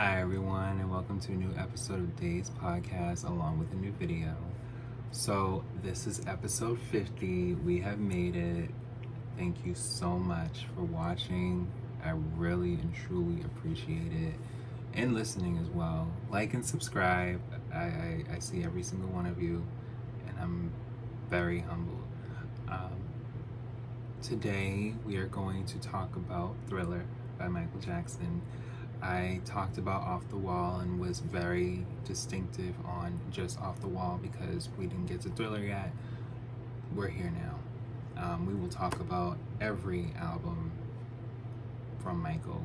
Hi everyone, and welcome to a new episode of Days Podcast along with a new video. So this is episode 50. We have made it. Thank you so much for watching. I really and truly appreciate it, and listening as well. Like and subscribe. I see every single one of you, and I'm very humbled. Today we are going to talk about Thriller by Michael Jackson. I talked about Off the Wall and was very distinctive on just Off the Wall because we didn't get to Thriller yet. We're here now. We will talk about every album from Michael,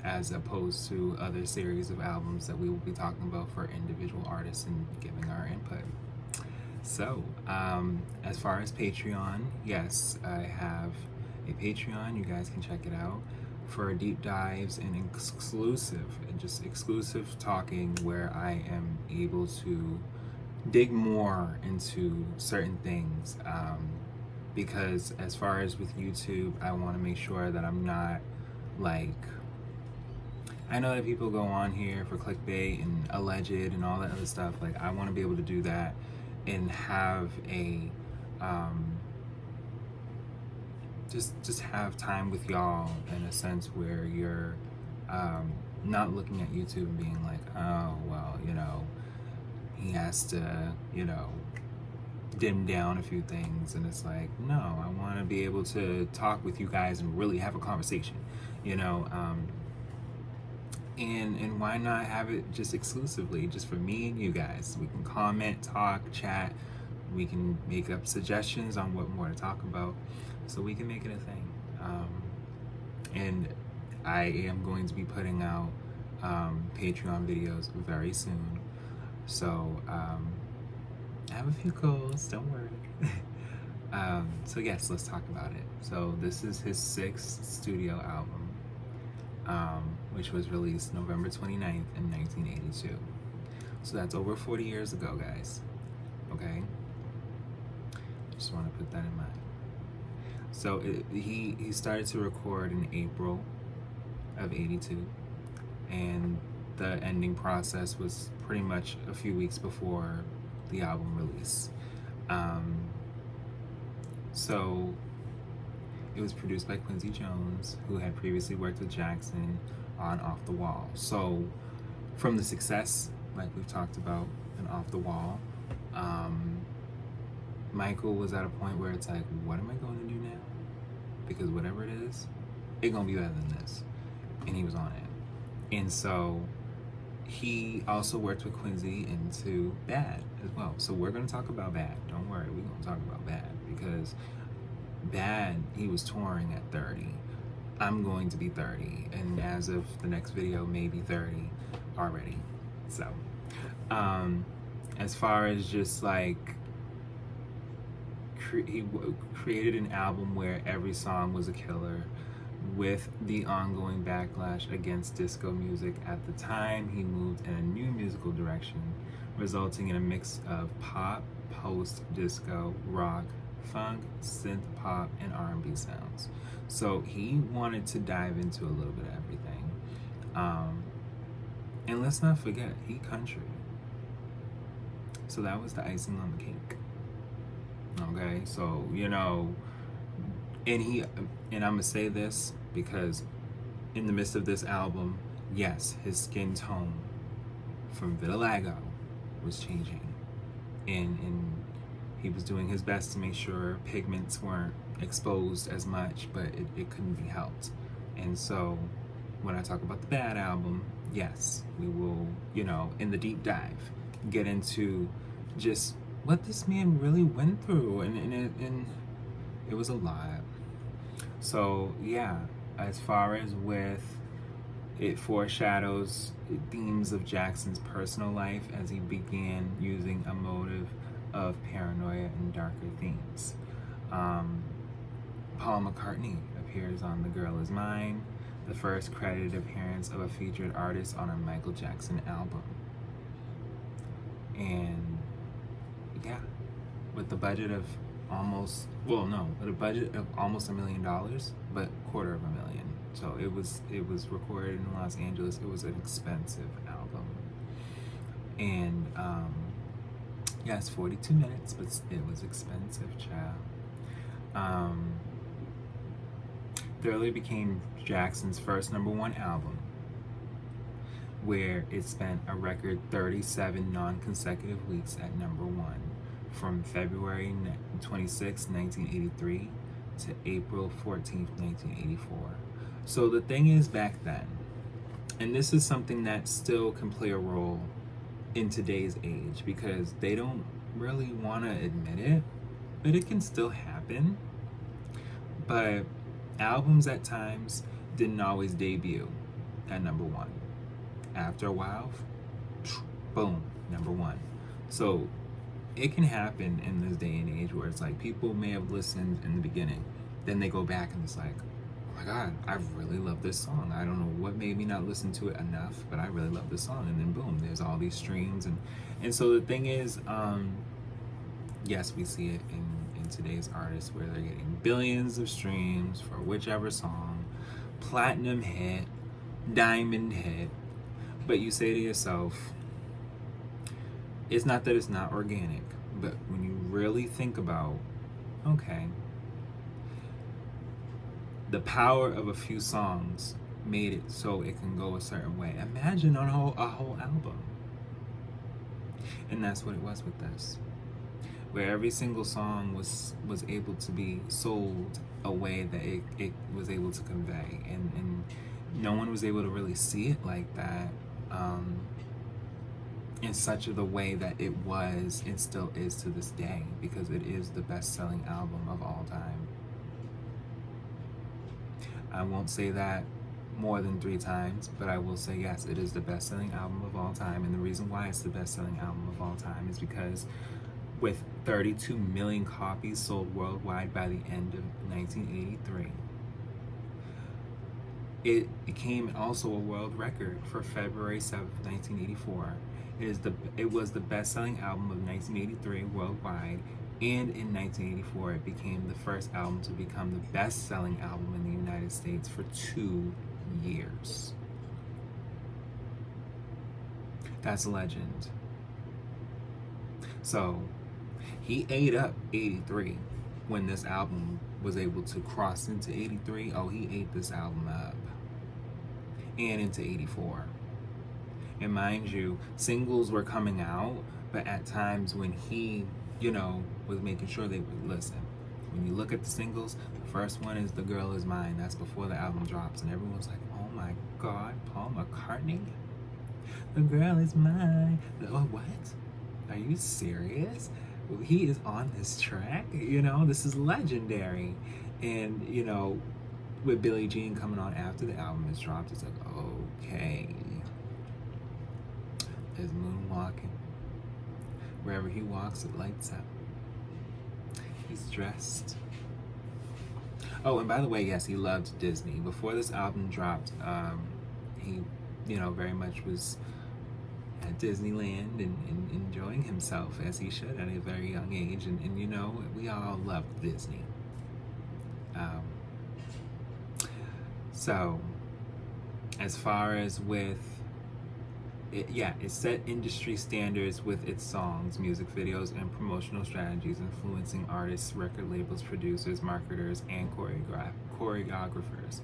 as opposed to other series of albums that we will be talking about for individual artists and giving our input. So, as far as Patreon, yes, I have a Patreon. You guys can check it out for deep dives and exclusive talking where I am able to dig more into certain things. Because as far as with YouTube, I want to make sure that I'm not like, I know that people go on here for clickbait and alleged and all that other stuff. Like, I want to be able to do that and have a just have time with y'all in a sense where you're not looking at YouTube and being like, oh well, he has to dim down a few things, and it's like, no, I want to be able to talk with you guys and really have a conversation, and why not have it just exclusively just for me and you guys? We can comment, talk, chat. We can make up suggestions on what more to talk about, so we can make it a thing. And I am going to be putting out Patreon videos very soon. So I have a few goals, don't worry. So yes, let's talk about it. So this is his 6th studio album, which was released November 29th in 1982. So that's over 40 years ago, guys. Okay? Just want to put that in mind. So he started to record in April of 82, and the ending process was pretty much a few weeks before the album release. So it was produced by Quincy Jones, who had previously worked with Jackson on Off the Wall. So from the success, like we've talked about in Off the Wall, Michael was at a point where it's like, what am I going to do now? Because whatever it is, it's gonna be better than this. And he was on it. And so he also worked with Quincy into Bad as well. So we're gonna talk about Bad. Don't worry, we're gonna talk about Bad, because Bad, he was touring at 30. I'm going to be 30, and as of the next video, maybe 30 already. So, as far as just like, he created an album where every song was a killer, with the ongoing backlash against disco music at the time. He moved in a new musical direction, resulting in a mix of pop, post-disco, rock, funk, synth pop, and R&B sounds. So he wanted to dive into a little bit of everything. And let's not forget, he country. So that was the icing on the cake. Okay, so and I'm gonna say this because in the midst of this album, yes, his skin tone from vitiligo was changing, and he was doing his best to make sure pigments weren't exposed as much, but it couldn't be helped. And so when I talk about the Bad album, yes, we will, in the deep dive, get into just what this man really went through, and it was a lot. So yeah, as far as with it foreshadows themes of Jackson's personal life as he began using a motive of paranoia and darker themes. Paul McCartney appears on The Girl Is Mine, the first credited appearance of a featured artist on a Michael Jackson album. And yeah, with a budget of almost $1 million, but $250,000 So it was recorded in Los Angeles. It was an expensive album, and yes, 42 minutes, but it was expensive, child. Thriller became Jackson's first #1 album, where it spent a record 37 non-consecutive weeks at #1, from February 26, 1983 to April 14th, 1984. So the thing is, back then, and this is something that still can play a role in today's age because they don't really want to admit it, but it can still happen. But albums at times didn't always debut at #1. After a while, boom, #1. So it can happen in this day and age where it's like people may have listened in the beginning, then they go back and it's like, oh my God, I really love this song. I don't know what made me not listen to it enough, but I really love this song. And then boom, there's all these streams. And so the thing is, yes, we see it in today's artists where they're getting billions of streams for whichever song, platinum hit, diamond hit. But you say to yourself, it's not that it's not organic, but when you really think about, okay, the power of a few songs made it so it can go a certain way. Imagine a whole album. And that's what it was with this, where every single song was able to be sold a way that it was able to convey, and no one was able to really see it like that in such a way that it was and still is to this day, because it is the best-selling album of all time. I won't say that more than 3 times, but I will say yes, it is the best-selling album of all time. And the reason why it's the best-selling album of all time is because with 32 million copies sold worldwide by the end of 1983, it became also a world record for February 7th, 1984. It was the best-selling album of 1983 worldwide, and in 1984 it became the first album to become the best-selling album in the United States for 2 years. That's a legend. So he ate up 83 when this album was able to cross into 83. Oh, he ate this album up, and into 84. And mind you, singles were coming out, but at times when he, was making sure they would listen. When you look at the singles, the first one is The Girl Is Mine. That's before the album drops, and everyone's like, oh my God, Paul McCartney? The Girl Is Mine. Oh, what? Are you serious? He is on this track? This is legendary. And, with Billie Jean coming on after the album is dropped, it's like, okay. There's moonwalking. Wherever he walks, it lights up. He's dressed. Oh, and by the way, yes, he loved Disney. Before this album dropped, he, very much was at Disneyland and enjoying himself as he should at a very young age. And we all loved Disney. So, as far as with it set industry standards with its songs, music videos, and promotional strategies, influencing artists, record labels, producers, marketers, and choreographers.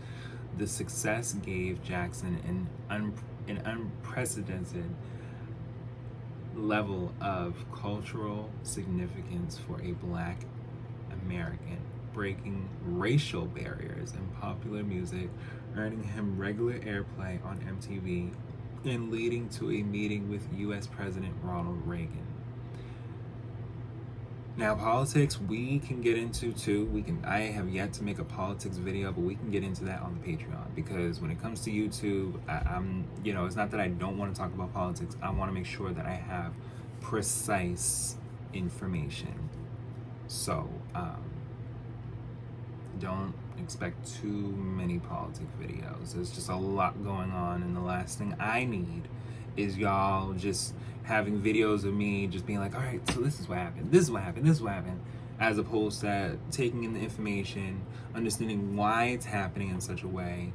The success gave Jackson an unprecedented level of cultural significance for a Black American, breaking racial barriers in popular music, earning him regular airplay on MTV, and leading to a meeting with U.S. President Ronald Reagan. Now, politics we can get into too. I have yet to make a politics video, but we can get into that on the Patreon, because when it comes to YouTube, I'm it's not that I don't want to talk about politics. I want to make sure that I have precise information. So, don't expect too many politics videos. There's just a lot going on, and the last thing I need is y'all just having videos of me just being like, all right, so this is what happened, this is what happened, this is what happened, as opposed to taking in the information, understanding why it's happening in such a way,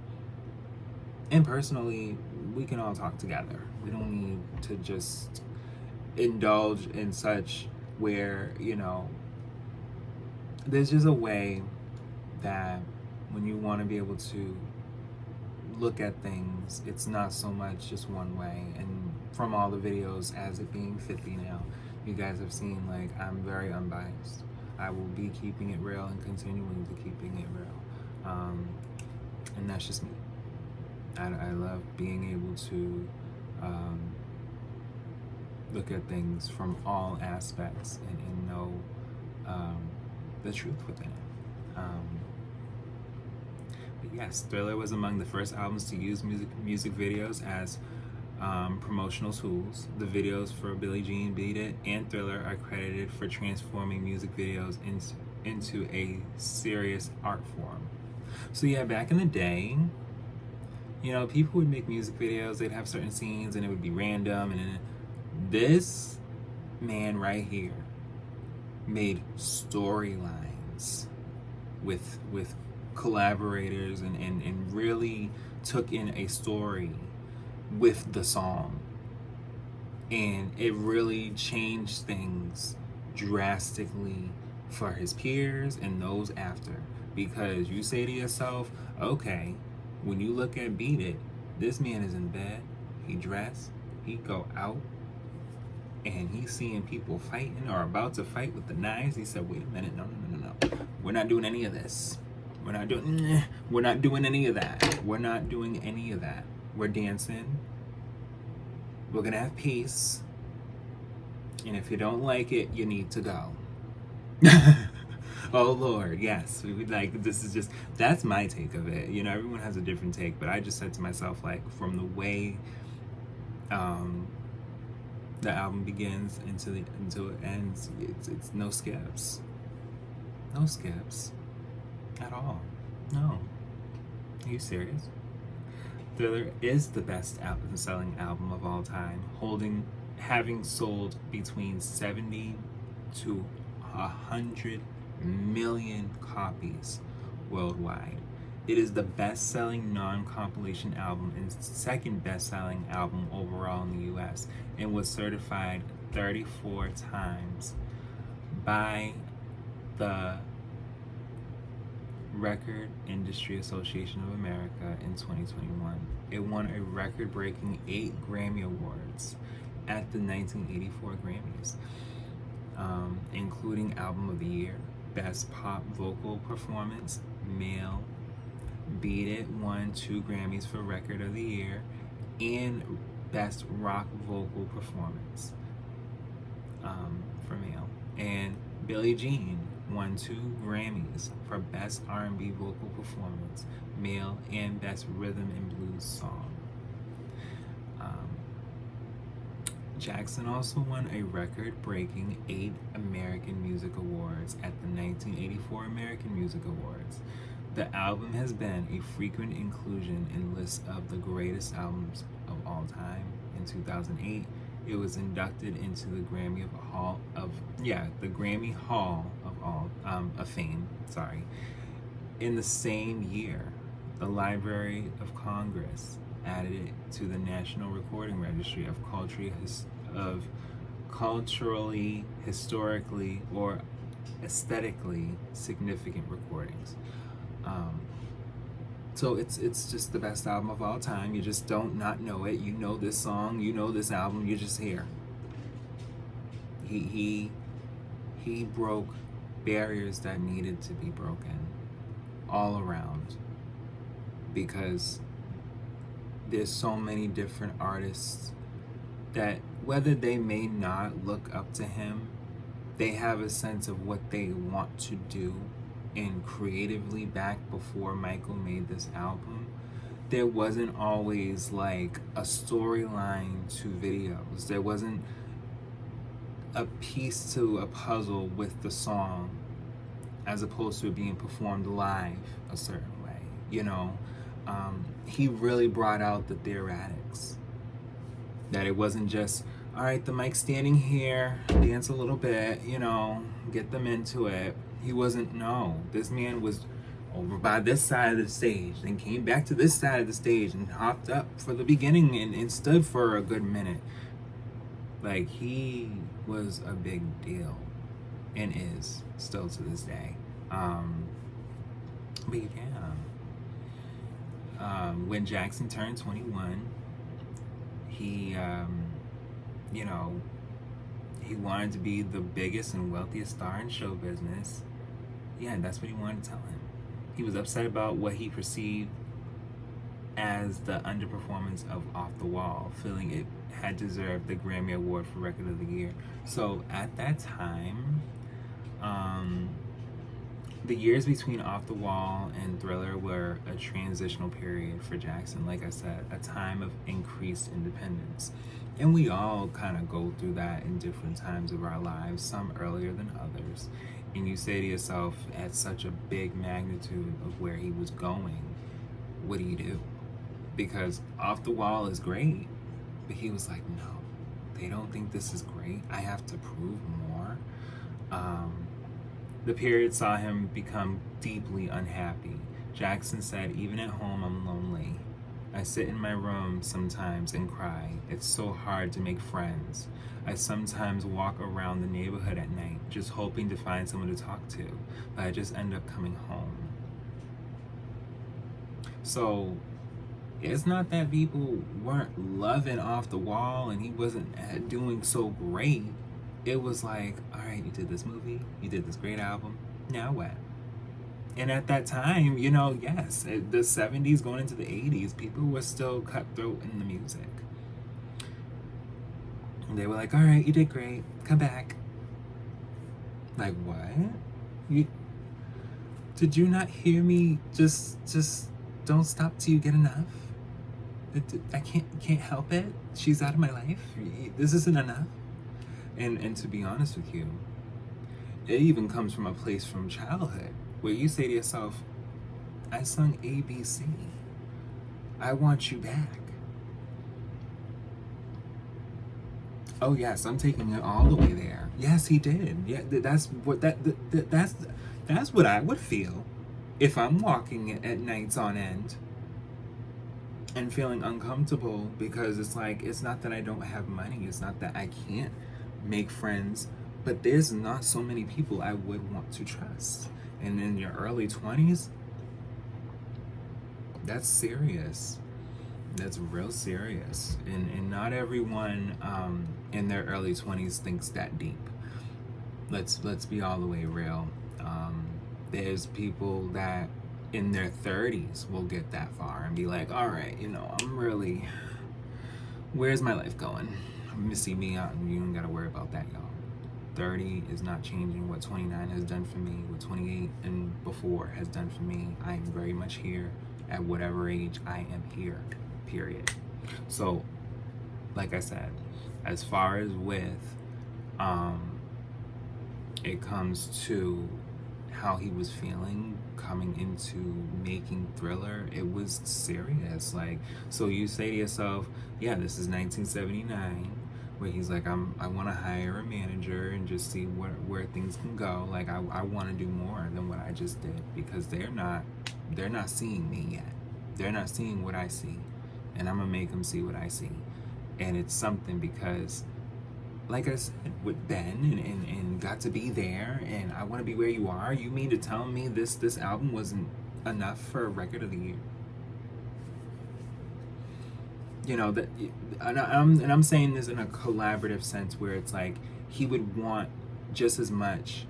And personally, we can all talk together. We don't need to just indulge in such where, there's just a way that when you want to be able to look at things, it's not so much just one way. And from all the videos, as it being 50 now, you guys have seen, like, I'm very unbiased. I will be keeping it real and continuing to keeping it real. And that's just me. I love being able to look at things from all aspects and know the truth within it. But yes, Thriller was among the first albums to use music videos as promotional tools. The videos for Billie Jean, Beat It, and Thriller are credited for transforming music videos into a serious art form. So yeah, back in the day, people would make music videos, they'd have certain scenes and it would be random, and then this man right here made storylines with collaborators and really took in a story with the song, and it really changed things drastically for his peers and those after, because you say to yourself, okay, when you look at Beat It, this man is in bed, he dressed, he go out, and he's seeing people fighting or about to fight with the knives. He said, wait a minute, no. We're not doing any of this. We're not doing any of that. We're not doing any of that. We're dancing. We're gonna have peace. And if you don't like it, you need to go. Oh Lord, yes. We would that's my take of it. Everyone has a different take, but I just said to myself, like, from the way the album begins until it ends, it's no skips. No skips. At all. No. Are you serious? Thriller is the best selling album of all time, having sold between 70 to 100 million copies worldwide. It is the best-selling non-compilation album and second best-selling album overall in the US, and was certified 34 times by the Record Industry Association of America in 2021. It won a record-breaking 8 Grammy Awards at the 1984 Grammys, including Album of the Year, Best Pop Vocal Performance, Male. Beat It won 2 Grammys for Record of the Year and Best Rock Vocal Performance for Male. And Billie Jean won 2 Grammys for Best R&B Vocal Performance, Male, and Best Rhythm and Blues Song. Jackson also won a record-breaking 8 American Music Awards at the 1984 American Music Awards. The album has been a frequent inclusion in lists of the greatest albums of all time. In 2008, it was inducted into the Grammy Hall of Fame. In the same year, the Library of Congress added it to the National Recording Registry of culturally, historically, or aesthetically significant recordings. So it's just the best album of all time. You just don't not know it. You know this song, you know this album, you're just here. He broke barriers that needed to be broken all around, because there's so many different artists that, whether they may not look up to him, they have a sense of what they want to do. And creatively, back before Michael made this album, there wasn't always like a storyline to videos. There wasn't a piece to a puzzle with the song, as opposed to it being performed live a certain way. He really brought out the theoretics. That it wasn't just, all right, the mic's standing here, dance a little bit, get them into it. He wasn't, no. This man was over by this side of the stage, then came back to this side of the stage and hopped up for the beginning and stood for a good minute. Like, he was a big deal and is still to this day. But yeah, when Jackson turned 21, he, you know, he wanted to be the biggest and wealthiest star in show business. Yeah, that's what he wanted to tell him. He was upset about what he perceived as the underperformance of Off the Wall, feeling it had deserved the Grammy Award for Record of the Year. So at that time, the years between Off the Wall and Thriller were a transitional period for Jackson. Like I said, a time of increased independence. And we all kind of go through that in different times of our lives, some earlier than others. And you say to yourself, at such a big magnitude of where he was going, what do? Because Off the Wall is great, but he was like, no, they don't think this is great. I have to prove more. The period saw him become deeply unhappy. Jackson said, even at home, I'm lonely. I sit in my room sometimes and cry. It's so hard to make friends. I sometimes walk around the neighborhood at night, just hoping to find someone to talk to, but I just end up coming home. So it's not that people weren't loving Off the Wall and he wasn't doing so great. It was like, all right, you did this movie, you did this great album, now what? And at that time, you know, yes, the 70s going into the 80s, people were still cutthroat in the music. And they were like, all right, you did great, come back. Like, what? Did you not hear me? Just don't stop till you get enough. I can't help it. She's out of my life. This isn't enough. And to be honest with you, it even comes from a place from childhood where you say to yourself, I sung ABC. I want you back. Oh yes, I'm taking it all the way there. Yes, he did. Yeah, that's what I would feel if I'm walking at nights on end and feeling uncomfortable, because it's like, it's not that I don't have money, it's not that I can't make friends, but there's not so many people I would want to trust. And in your early 20s, that's serious. That's real serious. And not everyone in their early 20s thinks that deep. Let's be all the way real. There's people that in their 30s will get that far and be like, all right, you know, where's my life going? I'm gonna see me out, and you don't gotta worry about that, y'all. 30 is not changing what 29 has done for me, what 28 and before has done for me. I am very much here at whatever age I am here, period. So, like I said, as far as with, it comes to how he was feeling coming into making Thriller, it was serious. Like, so you say to yourself, yeah, this is 1979, where he's like, I want to hire a manager and just see where things can go. Like, I want to do more than what I just did, because they're not seeing me yet. They're not seeing what I see, and I'm gonna make them see what I see. And it's something, because like I said, with Ben and got to be there, and I Want to Be Where You Are. You mean to tell me this album wasn't enough for a Record of the Year? You know, that, and I'm saying this in a collaborative sense, where it's like he would want just as much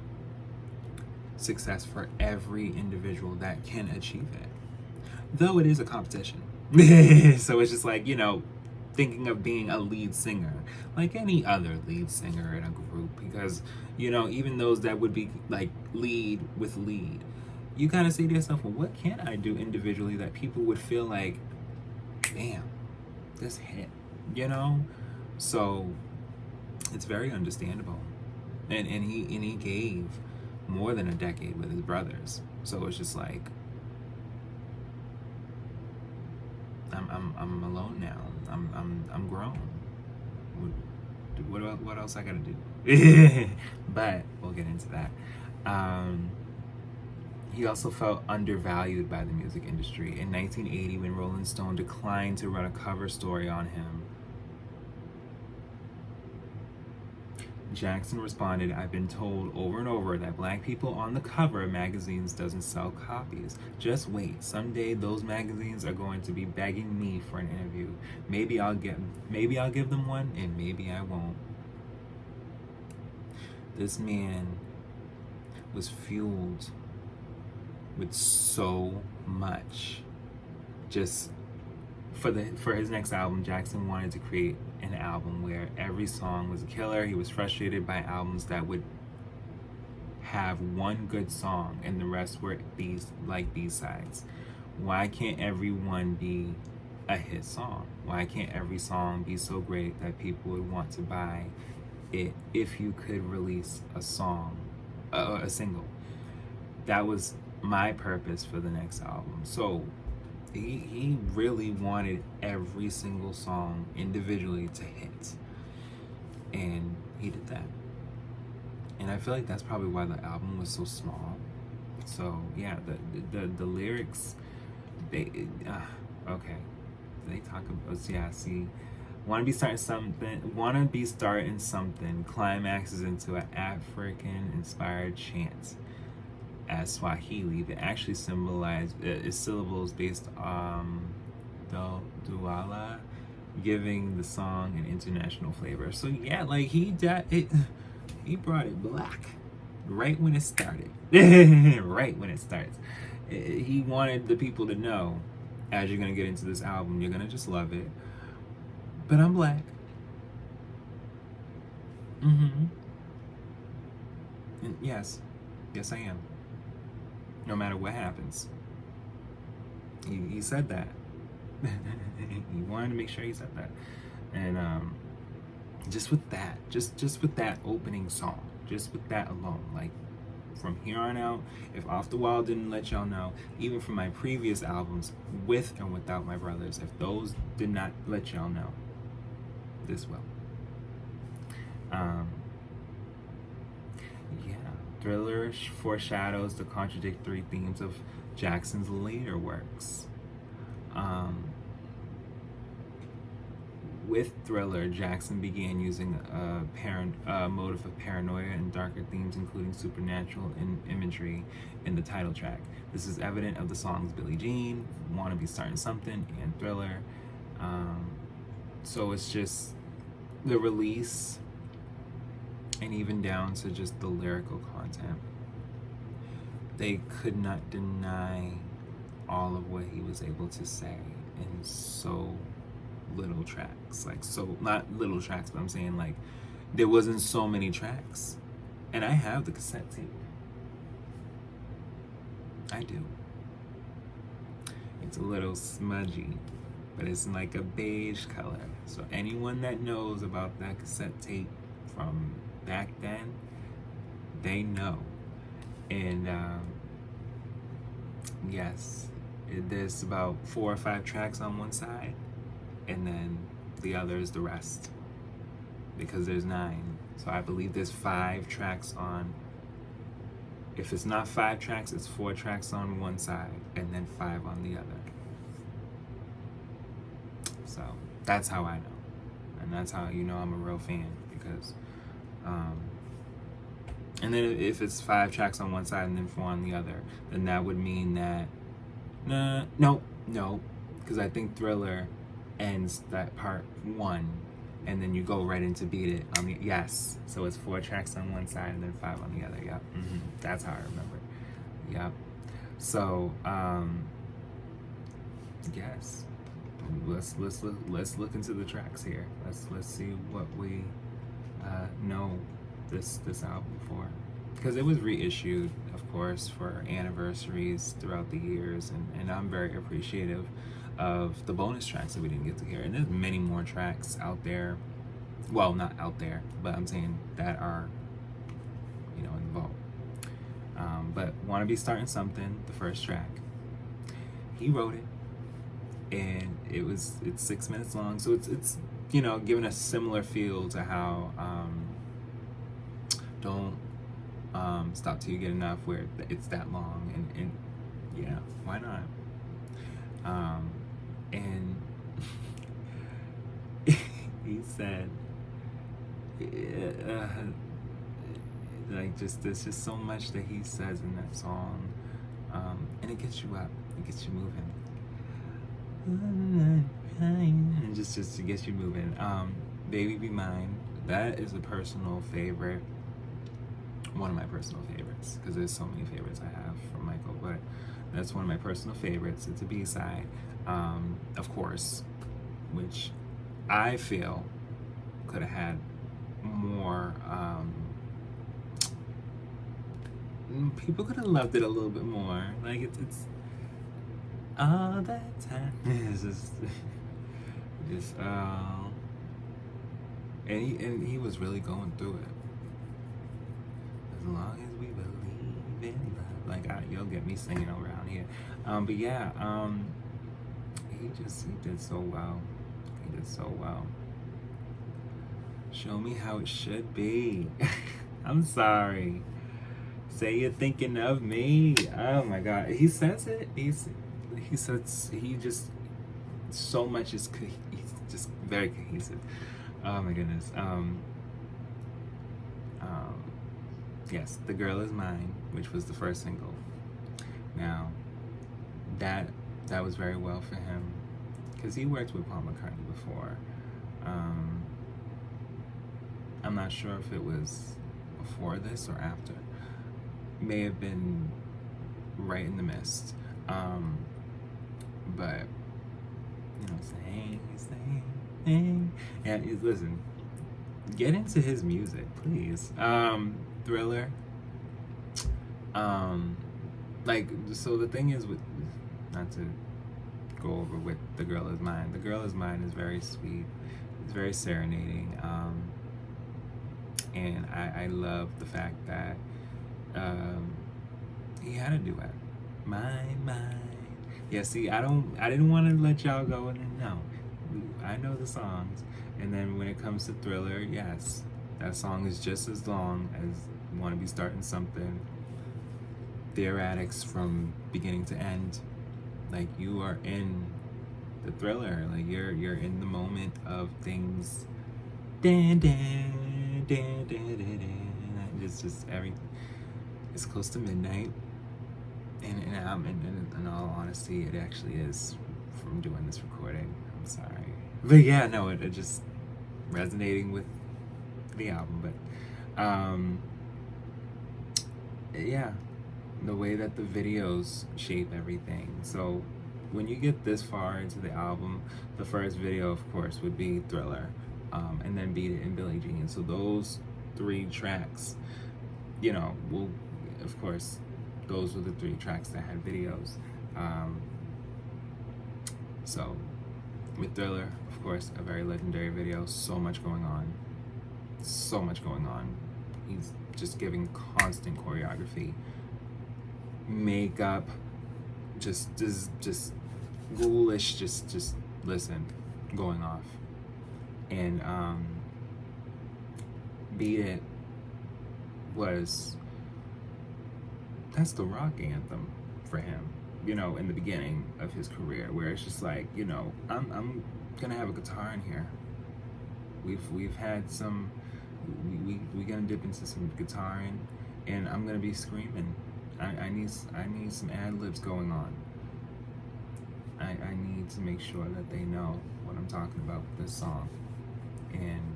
success for every individual that can achieve it, though it is a competition. So it's just like, you know, thinking of being a lead singer, like any other lead singer in a group, because, you know, even those that would be like lead with lead, you kind of say to yourself, well, what can I do individually that people would feel like, damn, this hit, you know? So it's very understandable. And he gave more than a decade with his brothers. So it's just like, I'm alone now. I'm grown. What else I gotta do? But we'll get into that. He also felt undervalued by the music industry. In 1980, when Rolling Stone declined to run a cover story on him, Jackson responded, "I've been told over and over that black people on the cover of magazines doesn't sell copies. Just wait. Someday those magazines are going to be begging me for an interview. Maybe I'll give them one, and maybe I won't." This man was fueled with so much. Just for his next album, Jackson wanted to create an album where every song was a killer. He was frustrated by albums that would have one good song and the rest were B-sides. Why can't everyone be a hit song? Why can't every song be so great that people would want to buy it if you could release a single? That was my purpose for the next album. So he really wanted every single song individually to hit, and he did that. And I feel like that's probably why the album was so small. So yeah, the lyrics, they talk about, see, wanna be starting something climaxes into an African inspired chant as Swahili that actually is syllables based on Douala, giving the song an international flavor. So yeah, like he brought it black right when it started. Right when it starts. He wanted the people to know, as you're gonna get into this album, you're gonna just love it. But I'm black. And yes I am. No matter what happens. He said that. He wanted to make sure he said that. And just with that, just with that opening song, just with that alone, like from here on out, if Off the Wall didn't let y'all know, even from my previous albums, with and without my brothers, if those did not let y'all know, this will. Thriller foreshadows the contradictory themes of Jackson's later works. With Thriller, Jackson began using a motive of paranoia and darker themes, including supernatural imagery in the title track. This is evident of the songs Billie Jean, Wanna Be Starting Something, and Thriller. So it's just the release, and even down to just the lyrical content. They could not deny all of what he was able to say in so little tracks. Like, so, not little tracks, but I'm saying like there wasn't so many tracks. And I have the cassette tape. I do. It's a little smudgy, but it's like a beige color. So anyone that knows about that cassette tape from back then, they know. And yes, there's about 4 or 5 tracks on one side, and then the other is the rest, because there's 9. So I believe there's 5 tracks on. If it's not 5 tracks, it's 4 tracks on one side and then 5 on the other. So that's how I know, and that's how you know I'm a real fan, because and then if it's 5 tracks on one side and then 4 on the other, then that would mean that no, because I think Thriller ends that part 1, and then you go right into Beat It. Yes, so it's 4 tracks on one side and then 5 on the other. Yep, that's how I remember. Yep. So yes, let's look into the tracks here. Let's see what we know this album for, because it was reissued, of course, for anniversaries throughout the years, and I'm very appreciative of the bonus tracks that we didn't get to hear. And there's many more tracks out there, well, not out there, but I'm saying that are, in the vault. But Wanna Be Starting Something, the first track, he wrote it, and it's 6 minutes long, so it's giving a similar feel to how Don't Stop Till You Get Enough, where it's that long, and yeah, why not? And he said, uh, like, just there's just so much that he says in that song, and it gets you up, it gets you moving, and just it gets you moving. Baby Be Mine, that is a personal favorite, one of my personal favorites, because there's so many favorites I have from Michael, but that's one of my personal favorites. It's a B-side, of course, which I feel could have had more, people could have loved it a little bit more. Like, it's all that time. It's just and he was really going through it. As long as we believe in love, like, you'll get me singing around here. But yeah, he did so well. He did so well. Show me how it should be. I'm sorry. Say you're thinking of me. Oh my God, he says it. He says he just so much is he's just very cohesive. Oh my goodness. Yes, The Girl Is Mine, which was the first single. Now, that was very well for him, because he worked with Paul McCartney before. I'm not sure if it was before this or after. May have been right in the midst. But, you know, saying, and listen, get into his music, please. Thriller. Like, so the thing is, with, not to go over with The Girl Is Mine. The Girl Is Mine is very sweet. It's very serenading. And I love the fact that he had a duet. Mine. Yeah, see, I didn't want to let y'all go, and then no. I know the songs. And then when it comes to Thriller, yes, that song is just as long as Want to Be Starting Something. Theoretics from beginning to end. Like, you are in the thriller. Like, you're in the moment of things. Just everything. It's close to midnight, and in all honesty, it actually is from doing this recording. I'm sorry, but yeah, no, it just resonating with the album. But yeah, the way that the videos shape everything. So when you get this far into the album, the first video, of course, would be Thriller, and then Beat It and Billie Jean. So those 3 tracks, you know, will, of course, those were the 3 tracks that had videos. So with Thriller, of course, a very legendary video. So much going on. He's just giving constant choreography, makeup, just ghoulish, just listen, going off. And Beat It that's the rock anthem for him, you know, in the beginning of his career, where it's just like, you know, I'm gonna have a guitar in here. We've had some, we gonna dip into some guitar and I'm gonna be screaming. I need some ad-libs going on. I need to make sure that they know what I'm talking about with this song. And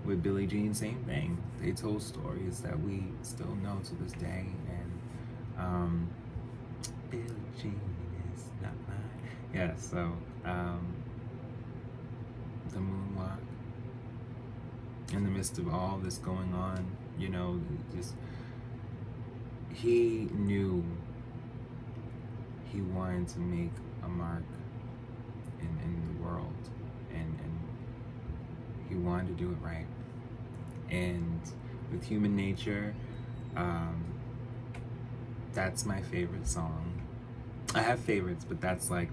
with Billie Jean, same thing. They told stories that we still know to this day. And Billie Jean is not mine. Yeah, so the moonwalk. In the midst of all this going on, you know, just he knew he wanted to make a mark in the world, and he wanted to do it right. And with Human Nature, that's my favorite song. I have favorites, but that's like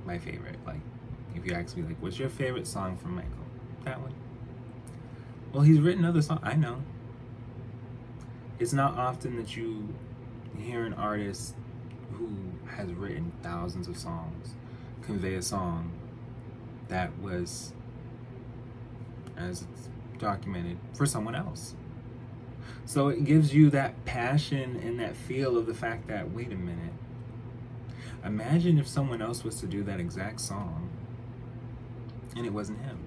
my favorite. Like, if you ask me, like, what's your favorite song from Michael? That one. Well, he's written other songs. I know. It's not often that you hear an artist who has written thousands of songs convey a song that was, as it's documented, for someone else. So it gives you that passion and that feel of the fact that, wait a minute, imagine if someone else was to do that exact song and it wasn't him.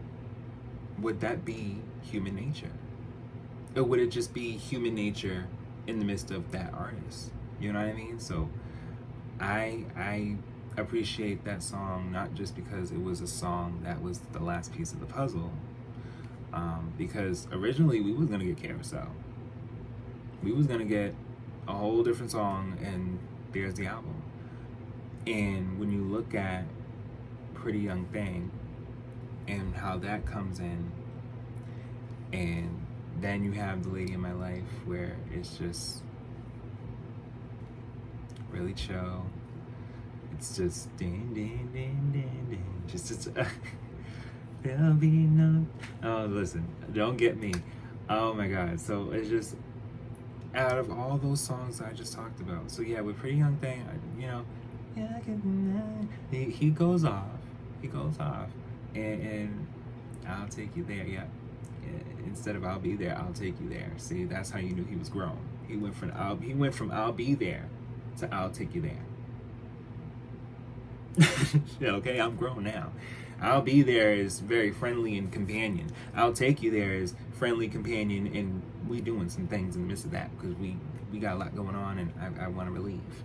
Would that be human nature? Or would it just be human nature in the midst of that artist? You know what I mean? So I appreciate that song, not just because it was a song that was the last piece of the puzzle, because originally we was gonna get Carousel. We was gonna get a whole different song, and there's the album. And when you look at Pretty Young Thing and how that comes in, and then you have The Lady in My Life, where it's just really chill. It's just ding ding ding ding ding. Just there'll be no. Oh, listen, don't get me. Oh my God. So it's just out of all those songs I just talked about. So yeah, with Pretty Young Thing, yeah, he goes off. He goes off, and I'll take you there. Yeah. Instead of I'll be there, I'll take you there. See, that's how you knew he was grown. He went from I'll be there to I'll take you there. Okay, I'm grown now. I'll be there is very friendly and companion. I'll take you there is friendly companion, and we doing some things in the midst of that because we got a lot going on, and I want to relieve.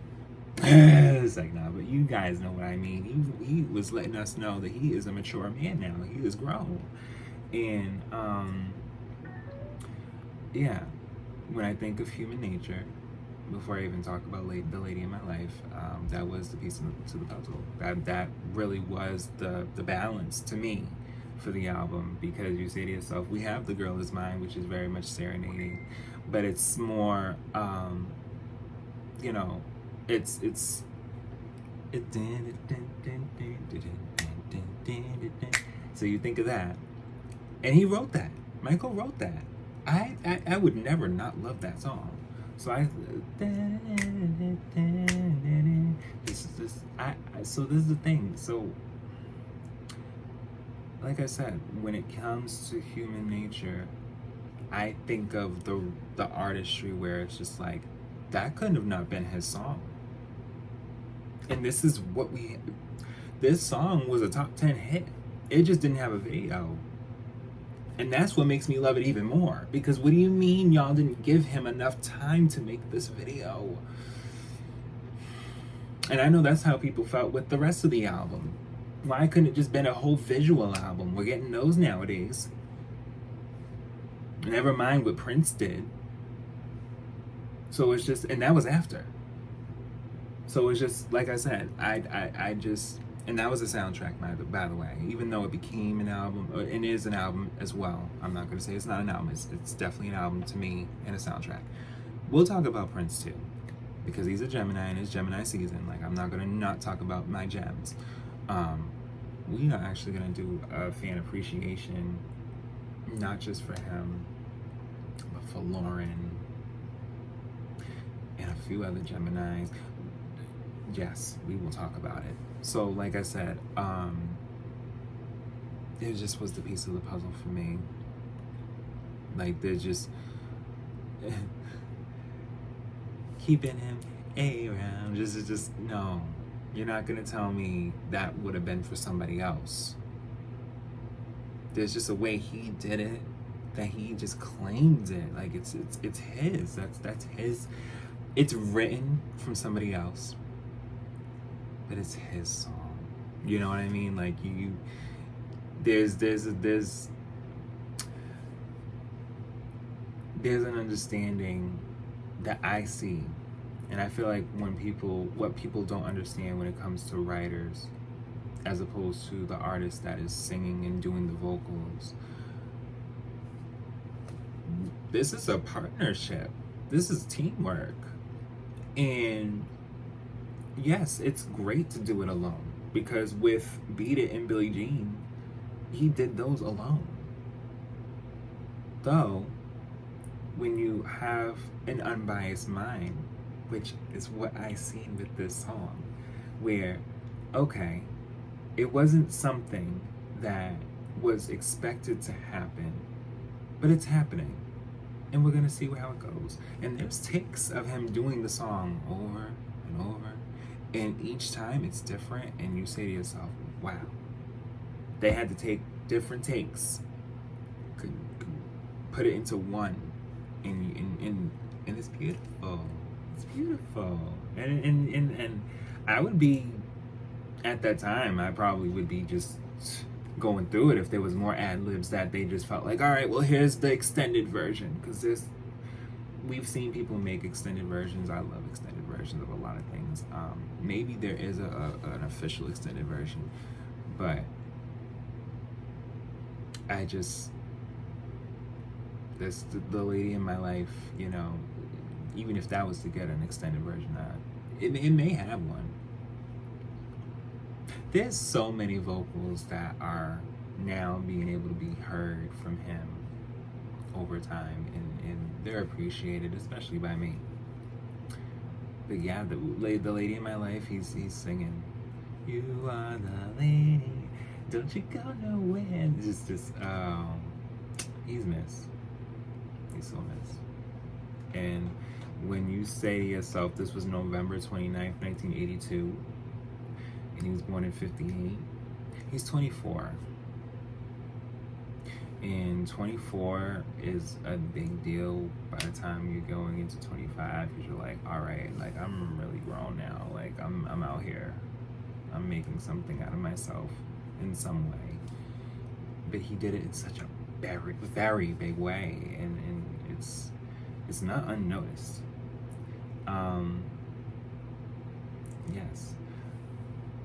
It's like, nah, but you guys know what I mean. He was letting us know that he is a mature man now. He is grown. And yeah, when I think of human nature, before I even talk about The Lady in My Life, that was the piece to the puzzle. That really was the balance to me for the album, because you say to yourself, we have The Girl Is Mine, which is very much serenading, but it's more, it's so you think of that, and he wrote that. Michael wrote that. I would never not love that song. So so this is the thing. So like I said, when it comes to human nature, I think of the artistry where it's just like, that couldn't have not been his song. And this is what this song was a top 10 hit. It just didn't have a video. And that's what makes me love it even more. Because what do you mean y'all didn't give him enough time to make this video? And I know that's how people felt with the rest of the album. Why couldn't it just been a whole visual album? We're getting those nowadays. Never mind what Prince did. So it's just, and that was after. So it's just, like I said, I just, and that was a soundtrack, by the way. Even though it became an album, it is an album as well. I'm not going to say it's not an album. It's definitely an album to me and a soundtrack. We'll talk about Prince too, because he's a Gemini and it's Gemini season. Like, I'm not going to not talk about my gems. We are actually going to do a fan appreciation, not just for him, but for Lauren and a few other Geminis. Yes, we will talk about it. So, like I said, it just was the piece of the puzzle for me. Like, they're just keeping him around. Just no. You're not gonna tell me that would have been for somebody else. There's just a way he did it that he just claims it. Like, it's his. That's his. It's written from somebody else, but it's his song. You know what I mean? Like, there's an understanding that I see, and I feel like what people don't understand when it comes to writers, as opposed to the artist that is singing and doing the vocals, this is a partnership. This is teamwork. And yes, it's great to do it alone, because with Beat It and Billie Jean, he did those alone. Though, when you have an unbiased mind, which is what I seen with this song, where, okay, it wasn't something that was expected to happen, but it's happening. And we're gonna see how it goes. And there's takes of him doing the song over and over, and each time it's different, and you say to yourself, wow, they had to take different takes, could put it into one, and it's beautiful. It's beautiful. And I would be, at that time, I probably would be just going through it if there was more ad-libs that they just felt like, all right, well, here's the extended version, because we've seen people make extended versions. I love extended versions of a lot of things. Maybe there is an official extended version, but I just, that's the lady in my life, you know, even if that was to get an extended version, it may have one. There's so many vocals that are now being able to be heard from him over time, and they're appreciated, especially by me. But yeah, the lady in my life, he's singing, "You are the lady, don't you go nowhere." Just he's missed. He's so missed. And when you say to yourself, this was November 29th, 1982, and he was born in 58, he's 24. And 24 is a big deal by the time you're going into 25, because you're like, all right, like, I'm really grown now. Like, I'm out here. I'm making something out of myself in some way. But he did it in such a very, very big way, and it's not unnoticed. Yes.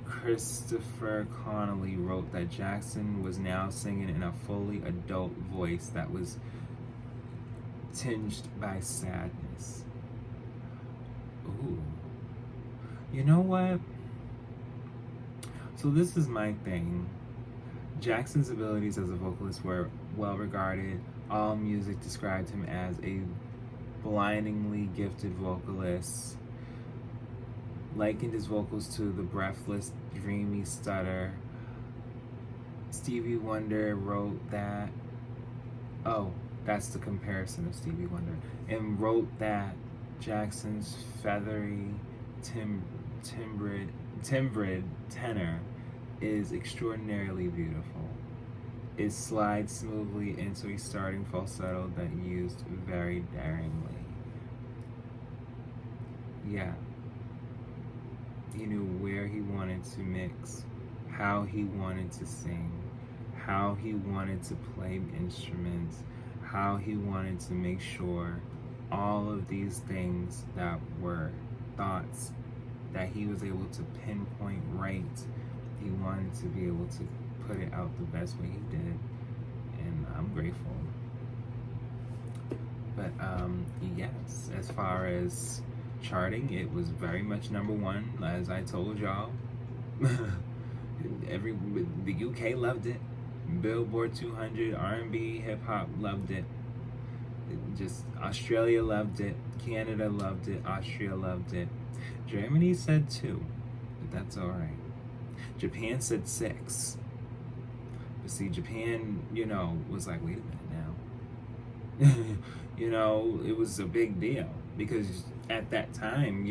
Christopher Connolly wrote that Jackson was now singing in a fully adult voice that was tinged by sadness. Ooh. You know what? So this is my thing. Jackson's abilities as a vocalist were well regarded. AllMusic described him as a blindingly gifted vocalist, likened his vocals to the breathless, dreamy stutter. Stevie Wonder wrote that, that's the comparison of Stevie Wonder, and wrote that Jackson's feathery, timbred tenor is extraordinarily beautiful. It slides smoothly into a starting falsetto that used very daringly. Yeah. He knew where he wanted to mix, how he wanted to sing, how he wanted to play instruments, how he wanted to make sure all of these things that were thoughts that he was able to pinpoint right. He wanted to be able to put it out the best way he did, and I'm grateful. But yes, as far as charting, it was very much number one, as I told y'all. The UK loved it. Billboard 200, R&B, hip hop loved it. Just Australia loved it. Canada loved it. Austria loved it. Germany said 2, but that's all right. Japan said 6. But see, Japan, was like, wait a minute now. It was a big deal because at that time,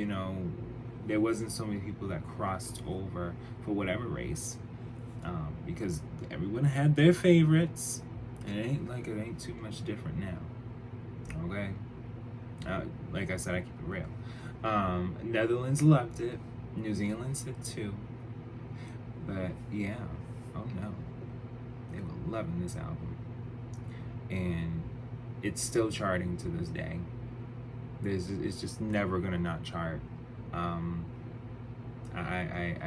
there wasn't so many people that crossed over for whatever race, because everyone had their favorites, and it ain't too much different now. Okay, like I said, I keep it real. Netherlands loved it. New Zealand said 2. But yeah, oh no, they were loving this album, and it's still charting to this day. It's just never gonna not chart. I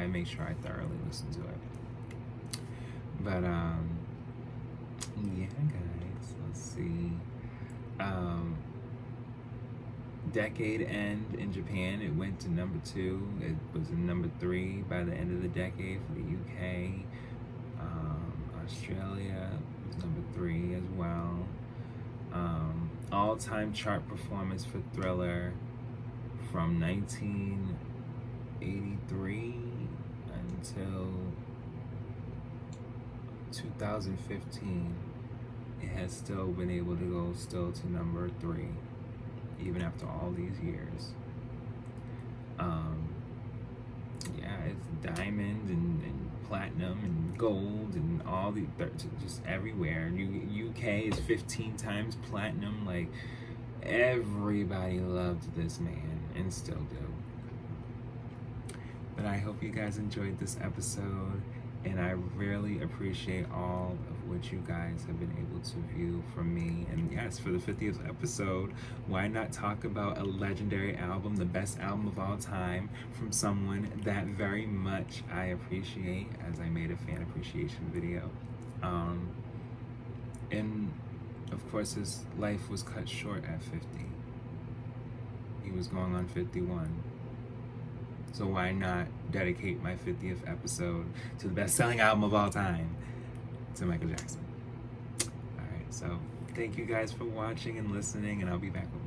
make sure I thoroughly listen to it. But yeah, guys, let's see. Decade end in Japan, it went to number 2. It was in number 3 by the end of the decade for the UK. Australia was number 3 as well. All all-time chart performance for Thriller from 1983 until 2015. It has still been able to go still to number 3, even after all these years. Yeah, it's diamond and platinum and gold and all the just everywhere. UK is 15 times platinum. Like, everybody loved this man and still do. But I hope you guys enjoyed this episode, and I really appreciate all of what you guys have been able to view from me. And yes, for the 50th episode, why not talk about a legendary album, the best album of all time, from someone that very much I appreciate, as I made a fan appreciation video. And of course, his life was cut short at 50. He was going on 51. So why not dedicate my 50th episode to the best-selling album of all time, to Michael Jackson. All right, so thank you guys for watching and listening, and I'll be back with more.